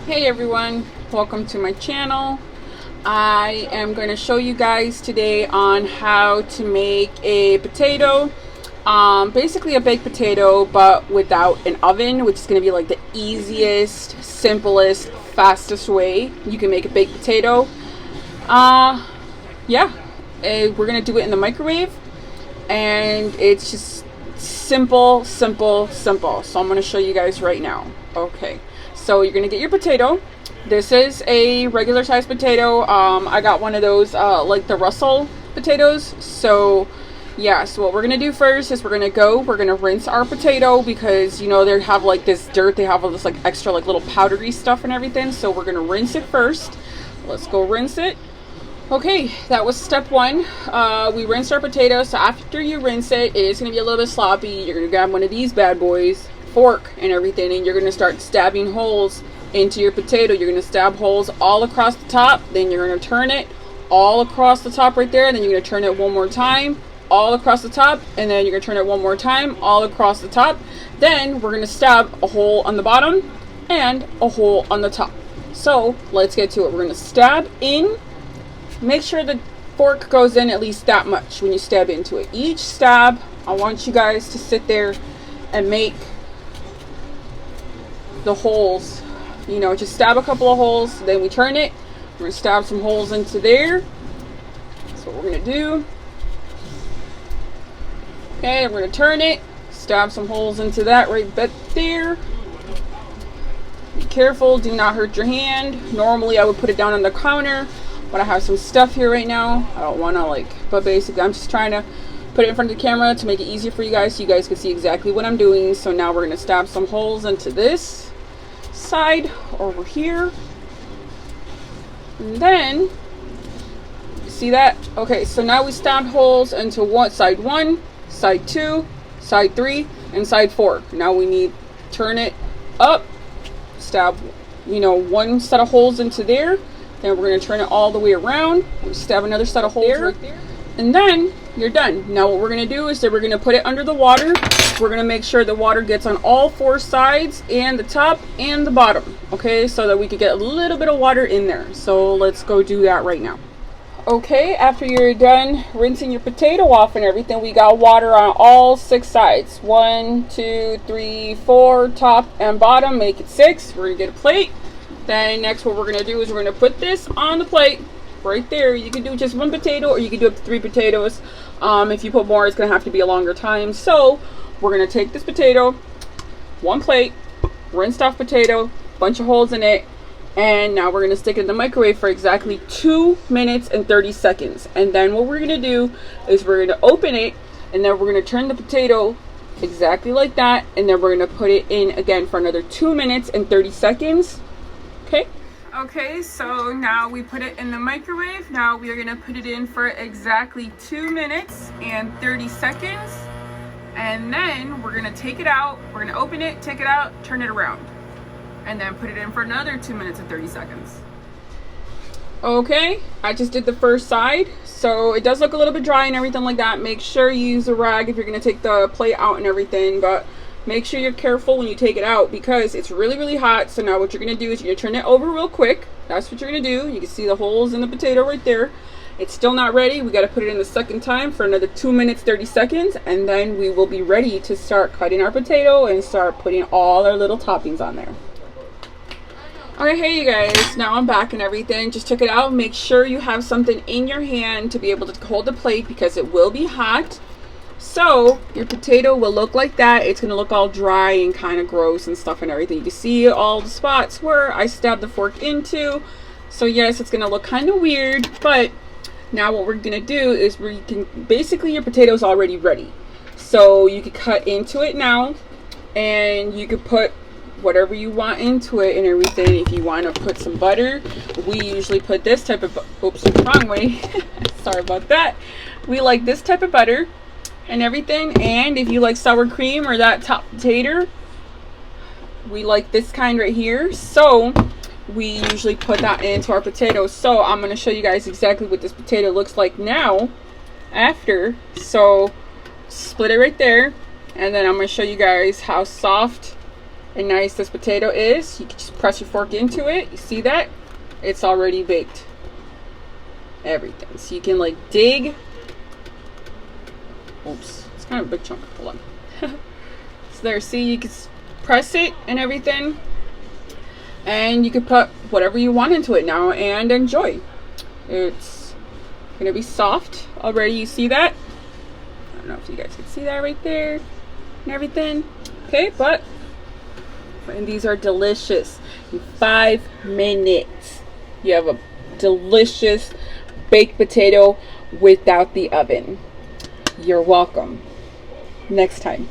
Hey everyone, welcome to my channel. I am going to show you guys today on how to make a potato, basically a baked potato but without an oven, which is going to be like the easiest, simplest, fastest way you can make a baked potato. Yeah, we're going to do it in the microwave, and it's just simple. So I'm going to show you guys right now. Okay, so you're going to get your potato. This is a regular sized potato. I got one of those like the Russell potatoes. So yeah, so what we're gonna do first is we're gonna rinse our potato, because you know they have like this dirt, they have all this like extra like little powdery stuff and everything. So we're gonna rinse it first. Let's go rinse it. Okay, that was step one. We rinsed our potato. So after you rinse it, it is gonna be a little bit sloppy. You're gonna grab one of these bad boys, fork and everything, and you're gonna start stabbing holes into your potato. You're going to stab holes all across the top, then you're going to turn it all across the top right there, and then you're going to turn it one more time all across the top, and then you're going to turn it one more time all across the top. Then we're going to stab a hole on the bottom and a hole on the top. So let's get to it. We're going to stab in. Make sure the fork goes in at least that much when you stab into it. Each stab, I want you guys to sit there and make the holes. You know, just stab a couple of holes, then we turn it. We're going to stab some holes into there. That's what we're going to do. Okay, we're going to turn it. Stab some holes into that right there. Be careful, do not hurt your hand. Normally I would put it down on the counter, but I have some stuff here right now. I don't want to but basically I'm just trying to put it in front of the camera to make it easier for you guys so you guys can see exactly what I'm doing. So now we're going to stab some holes into this side over here, and then see that. Okay, so now we stabbed holes into side 1, side 2, side 3, and side 4. Now we need to turn it up, stab one set of holes into there, then we're going to turn it all the way around, stab another set of holes right there, and then you're done. Now what we're going to do is that we're going to put it under the water. We're going to make sure the water gets on all 4 sides and the top and the bottom, okay, so that we could get a little bit of water in there. So let's go do that right now. Okay, after you're done rinsing your potato off and everything, we got water on all 6 sides. 1, 2, 3, 4, top and bottom, make it 6. We're going to get a plate. Then next what we're going to do is we're going to put this on the plate right there. You can do just 1 potato, or you can do up to 3 potatoes. If you put more, it's going to have to be a longer time. So we're going to take this potato, 1 plate, rinsed off potato, bunch of holes in it, and now we're going to stick it in the microwave for exactly 2 minutes and 30 seconds. And then what we're going to do is we're going to open it, and then we're going to turn the potato exactly like that, and then we're going to put it in again for another 2 minutes and 30 seconds. Okay, so now we put it in the microwave. Now we are going to put it in for exactly 2 minutes and 30 seconds. And then we're going to take it out. We're going to open it, take it out, turn it around, and then put it in for another 2 minutes and 30 seconds. Okay, I just did the first side. So it does look a little bit dry and everything like that. Make sure you use a rag if you're going to take the plate out and everything. But make sure you're careful when you take it out, because it's really hot. So now what you're going to do is you're going to turn it over real quick. That's what you're going to do. You can see the holes in the potato right there. It's still not ready. We got to put it in the second time for another 2 minutes 30 seconds, and then we will be ready to start cutting our potato and start putting all our little toppings on there. Okay, hey you guys, now I'm back and everything. Just took it out. Make sure you have something in your hand to be able to hold the plate, because it will be hot. So your potato will look like that. It's going to look all dry and kind of gross and stuff and everything. You can see all the spots where I stabbed the fork into. So yes, it's going to look kind of weird, but now what we're going to do is basically your potato's already ready. So you can cut into it now, and you could put whatever you want into it and everything. If you want to put some butter, we usually put this type of, oops, wrong way. Sorry about that. We like this type of butter and everything. And if you like sour cream or that top potato, we like this kind right here. So we usually put that into our potatoes. So I'm going to show you guys exactly what this potato looks like now after. So split it right there, and then I'm going to show you guys how soft and nice this potato is. You can just press your fork into it. You see that? It's already baked. Everything. So you can like dig. Oops, it's kind of a big chunk. Hold on. So there, see, you can press it and everything. And you can put whatever you want into it now and enjoy. It's gonna be soft already. You see that? I don't know if you guys can see that right there and everything. Okay, and these are delicious. In 5 minutes, you have a delicious baked potato without the oven. You're welcome. Next time.